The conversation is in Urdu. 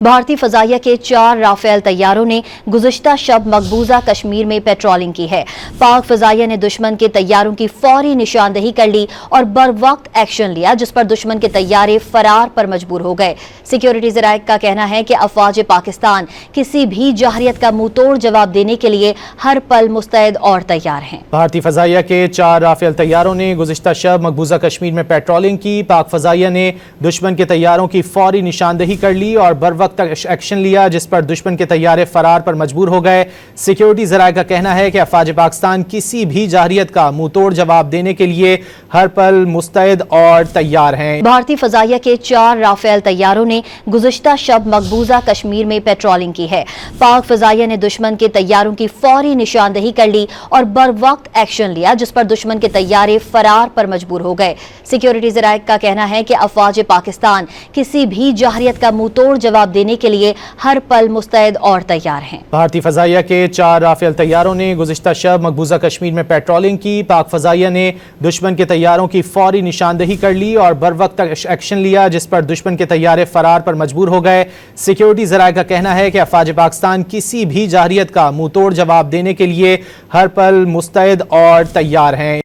بھارتی فضائیہ کے 4 رافیل طیاروں نے گزشتہ شب مقبوضہ کشمیر میں پیٹرولنگ کی ہے۔ پاک فضائیہ نے دشمن کے طیاروں کی فوری نشاندہی کر لی اور بروقت ایکشن لیا، جس پر دشمن کے طیارے فرار پر مجبور ہو گئے۔ سیکیورٹی ذرائع کا کہنا ہے کہ افواج پاکستان کسی بھی جارحیت کا منہ توڑ جواب دینے کے لیے ہر پل مستعد اور تیار ہیں۔ بھارتی فضائیہ کے 4 رافیل طیاروں نے گزشتہ شب مقبوضہ کشمیر میں پیٹرولنگ کی۔ پاک فضائیہ نے دشمن کے طیاروں کی فوری نشاندہی کر لی اور بروقت ایکشن لیا، جس پر دشمن کے طیارے فرار پر مجبور ہو گئے۔ سیکیورٹی ذرائع کا کہنا ہے کہ افواج پاکستان کسی بھی جارحیت کا منہ توڑ جواب دینے کے لیے ہر پل مستعد اور تیار ہیں۔ بھارتی فضائیہ کے 4 رافیل طیاروں نے گزشتہ شب مقبوضہ کشمیر میں پیٹرولنگ کی ہے۔ پاک فضائیہ نے دشمن کے طیاروں کی فوری نشاندہی کر لی اور بروقت ایکشن لیا، جس پر دشمن کے طیارے فرار پر مجبور ہو گئے۔ سیکیورٹی ذرائع کا کہنا ہے کہ افواج پاکستان کسی بھی جارحیت کا منہ توڑ جواب دینے کے لیے ہر پل مستعد اور تیار ہیں۔ بھارتی فضائیہ کے 4 رافیل طیاروں نے گزشتہ شب مقبوضہ کشمیر میں پیٹرولنگ کی۔ پاک فضائیہ نے دشمن کے طیاروں کی فوری نشاندہی کر لی اور بروقت ایکشن لیا، جس پر دشمن کے طیارے فرار پر مجبور ہو گئے۔ سیکیورٹی ذرائع کا کہنا ہے کہ افواج پاکستان کسی بھی جارحیت کا منہ توڑ جواب دینے کے لیے ہر پل مستعد اور تیار ہیں۔